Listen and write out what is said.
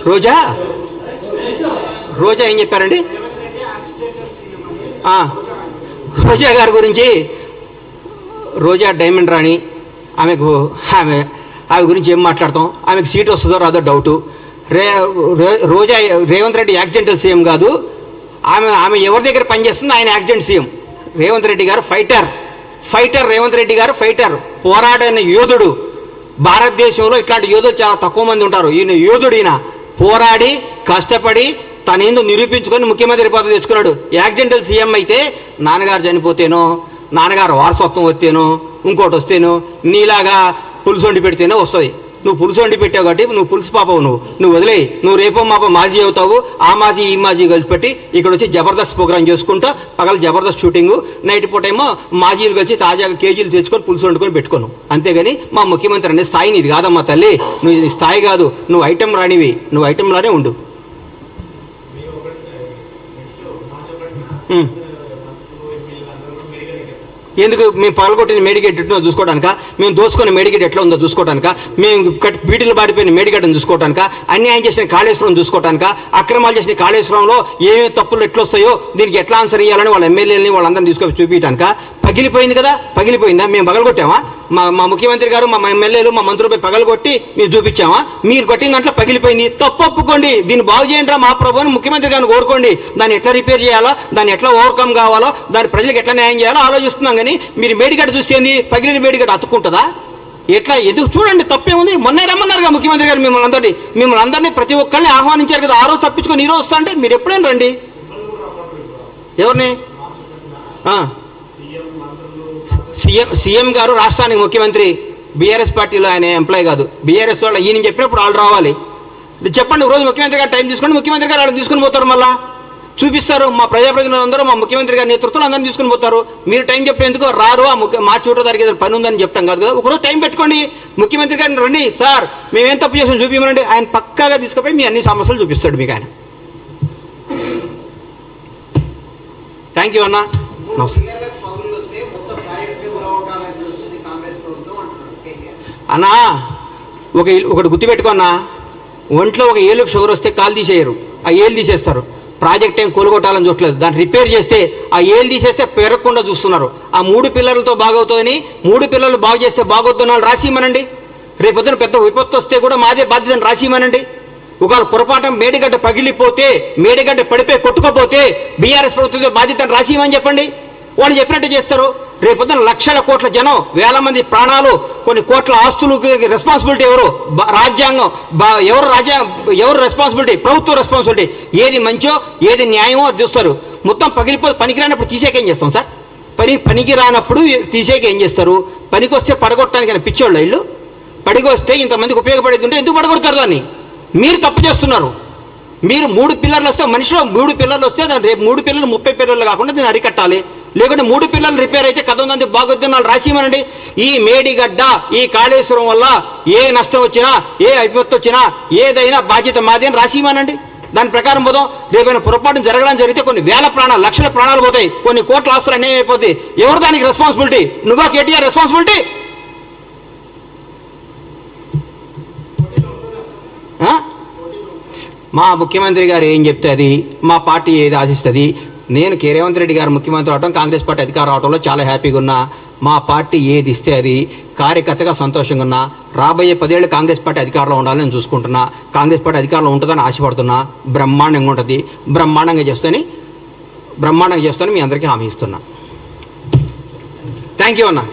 రోజా రోజా ఏం చెప్పారండి? రోజా గారి గురించి, రోజా డైమండ్ రాణి, ఆమె గురించి ఏం మాట్లాడతాం? ఆమెకు సీట్ వస్తుందో రాదో డౌటు. రోజా రేవంత్ రెడ్డి యాక్సిడెంటల్ సీఎం కాదు, ఆమె ఎవరి దగ్గర పనిచేస్తుంది? ఆయన యాక్సిడెంట్ సీఎం. రేవంత్ రెడ్డి గారు ఫైటర్ రేవంత్ రెడ్డి గారు ఫైటర్, పోరాడిన యోధుడు. భారతదేశంలో ఇట్లాంటి యోధులు చాలా తక్కువ మంది ఉంటారు. ఈయన యోధుడు. ఈయన పోరాడి కష్టపడి తనేందో నిరూపించుకొని ముఖ్యమంత్రి పదవి తెచ్చుకున్నాడు. యాక్సిడెంటల్ సీఎం అయితే నాన్నగారు చనిపోతేనో, నాన్నగారు వారసత్వం వస్తేనో, ఇంకోటి వస్తేనో, నీలాగా పులుసు వండి పెడితేనే వస్తుంది. నువ్వు పులుసు వండి పెట్టావు కాబట్టి నువ్వు పులుసు పాపవు. నువ్వు వదిలే, నువ్వు రేపో మాపో మాజీ అవుతావు. ఆ మాజీ ఈ మాజీ కలిసి పెట్టి ఇక్కడ వచ్చి జబర్దస్త్ ప్రోగ్రామ్ చేసుకుంటా, పగల జబర్దస్త్ షూటింగు, నైట్ పూట ఏమో మాజీలు కలిసి తాజాగా కేజీలు తెచ్చుకొని పులుసు వండుకొని పెట్టుకోను. అంతేగాని మా ముఖ్యమంత్రి అనే స్థాయి నీది కాదమ్మా తల్లి. నువ్వు స్థాయి కాదు, నువ్వు ఐటెం రానివి, నువ్వు ఐటెంలానే ఉండు. ఎందుకు? మేము పగలగొట్టిన మేడిగేట్ ఎట్లా చూసుకోవడానిక? మేము దోసుకున్న మేడిగేట్ ఎట్లా ఉందో చూసుకోవడానిక? మేము బీటీలు బారిపోయిన మేడిగడ్డను చూసుకోవడానిక? అన్యాయం చేసిన కాళేశ్వరం చూసుకోవడానిక? అక్రమాలు చేసిన కాళేశ్వరంలో ఏమేమి తప్పులు ఎట్లొస్తాయో దీనికి ఎట్లా ఆన్సర్ ఇవ్వాలని వాళ్ళ ఎమ్మెల్యేలని వాళ్ళందరినీ తీసుకొని చూపించడానిక? పగిలిపోయింది కదా, పగిలిపోయిందా? మేము పగలగొట్టామా? మా ముఖ్యమంత్రి గారు, మా ఎమ్మెల్యేలు, మా మంత్రులపై పగలగొట్టి మీరు చూపించామా? మీరు కొట్టిన దాంట్లో పగిలిపోయింది, తప్పు ఒప్పుకోండి, దీన్ని బాగు చేయండి మా ప్రభుని ముఖ్యమంత్రి గారిని కోరుకోండి. దాన్ని ఎట్లా రిపేర్ చేయాలో, దాన్ని ఎట్లా ఓవర్కమ్ కావాలో, దాని ప్రజలకు ఎట్లా న్యాయం చేయాలో ఆలోచిస్తున్నాం. కానీ మీరు మేడిగడ్డ చూస్తేంది, పగిలిన మేడిగడ్డ అతుక్కుంటుందా? ఎట్లా ఎదుగు చూడండి, తప్పేముంది? మొన్నే రమ్మన్నారుగా ముఖ్యమంత్రి గారు మిమ్మల్ని అందరినీ ప్రతి ఒక్కరిని ఆహ్వానించారు కదా. ఆ రోజు తప్పించుకొని ఈ రోజు వస్తా అంటే మీరు ఎప్పుడైనా రండి. ఎవరిని? సీఎం గారు రాష్ట్రానికి ముఖ్యమంత్రి, బీఆర్ఎస్ పార్టీలో ఆయన ఎంప్లాయ్ కాదు. బీఆర్ఎస్ వాళ్ళు ఈయన చెప్పినప్పుడు వాళ్ళు రావాలి. చెప్పండి, రోజు ముఖ్యమంత్రి గారు టైం తీసుకోండి, ముఖ్యమంత్రి గారు వాళ్ళు తీసుకుని పోతారు, మళ్ళా చూపిస్తారు. మా ప్రజాప్రతినిధులందరూ మా ముఖ్యమంత్రి గారి నేతృత్వంలో అందరినీ తీసుకుని పోతారు. మీరు టైం చెప్పేందుకు రారు. మార్చి 1వ తారీఖు పని ఉందని చెప్తాం కాదు కదా. ఒకరోజు టైం పెట్టుకోండి, ముఖ్యమంత్రి గారిని రండి, సార్ మేమేం తప్పు చేసాం చూపించమనండి. ఆయన పక్కాగా తీసుకుపోయి మీ అన్ని సమస్యలు చూపిస్తాడు మీకు ఆయన. థ్యాంక్ యూ అన్న. అన్నా ఒకటి గుర్తుపెట్టుకున్నా, ఒంట్లో ఒక ఏళ్ళకు షుగర్ వస్తే కాలు తీసేయరు, ఆ ఏళ్ళు తీసేస్తారు. ప్రాజెక్ట్ ఏం కొలుగొట్టాలని చూడలేదు, దాన్ని రిపేర్ చేస్తే ఆ ఏళ్ళు తీసేస్తే పెరగకుండా చూస్తున్నారు. ఆ 3 పిల్లలతో బాగవుతుందని, 3 పిల్లలు బాగు చేస్తే బాగవుతున్నాళ్ళు రాసిమనండి. రేపొద్దున పెద్ద విపత్తు వస్తే కూడా మాదే బాధ్యతను రాసిమనండి. ఒకవేళ పొరపాటు మేడిగడ్డ పగిలిపోతే, మేడిగడ్డ పడిపోయి కొట్టుకోపోతే బీఆర్ఎస్ ప్రభుత్వం బాధ్యతను రాసిమని చెప్పండి. వాళ్ళు చెప్పినట్టు చేస్తారు. రేపొద్దున లక్షల కోట్ల జనం, వేల మంది ప్రాణాలు, కొన్ని కోట్ల ఆస్తులు రెస్పాన్సిబిలిటీ ఎవరు? రాజ్యాంగం. ఎవరు రెస్పాన్సిబిలిటీ? ప్రభుత్వ రెస్పాన్సిబిలిటీ. ఏది మంచో ఏది న్యాయమో అది చూస్తారు. మొత్తం పగిలిపోతే పనికిరానప్పుడు తీసేకేం చేస్తాం సార్? పనికి రానప్పుడు తీసేకేం చేస్తారు? పనికొస్తే పడగొట్టడానికి పిచ్చోళ్ళ ఇల్లు. పడికొస్తే ఇంతమందికి ఉపయోగపడేది ఉంటే ఎందుకు పడగొడతారు దాన్ని? మీరు తప్పు చేస్తున్నారు. మీరు 3 పిల్లర్లు వస్తే, మనిషిలో 3 పిల్లర్లు వస్తే దాని రేపు 3 పిల్లలు 30 పిల్లర్లు కాకుండా దీన్ని అరికట్టాలి. లేకుంటే 3 పిల్లలు రిపేర్ అయితే కథ ఉందని బాగొద్దున్నాళ్ళు రాసిమనండి. ఈ మేడిగడ్డ, ఈ కాళేశ్వరం వల్ల ఏ నష్టం వచ్చినా, ఏ విపత్తు వచ్చినా ఏదైనా బాధ్యత మాది అని రాసిమనండి. దాని ప్రకారం పోదాం. రేపైనా పొరపాటు జరగడం జరిగితే కొన్ని వేల ప్రాణాలు, లక్షల ప్రాణాలు పోతాయి, కొన్ని కోట్ల ఆస్తులు అన్యాయం అయిపోతాయి. ఎవరు దానికి రెస్పాన్సిబిలిటీ? నువ్వా కేటీఆర్ రెస్పాన్సిబిలిటీ? మా ముఖ్యమంత్రి గారు ఏం చెప్తే అది, మా పార్టీ ఏది ఆశిస్తుంది. నేను రేవంత్ రెడ్డి గారు ముఖ్యమంత్రి అవడం, కాంగ్రెస్ పార్టీ అధికారం అవడంలో చాలా హ్యాపీగా ఉన్నా. మా పార్టీ ఏది ఇస్తే అది కార్యకర్తగా సంతోషంగా ఉన్నా. రాబోయే 10 ఏళ్ళు కాంగ్రెస్ పార్టీ అధికారంలో ఉండాలని నేను చూసుకుంటున్నా. కాంగ్రెస్ పార్టీ అధికారంలో ఉంటుందని ఆశపడుతున్నా. బ్రహ్మాండంగా ఉంటుంది, బ్రహ్మాండంగా చేస్తాను మీ అందరికీ హామీ ఇస్తున్నా. థ్యాంక్ యూ అన్న.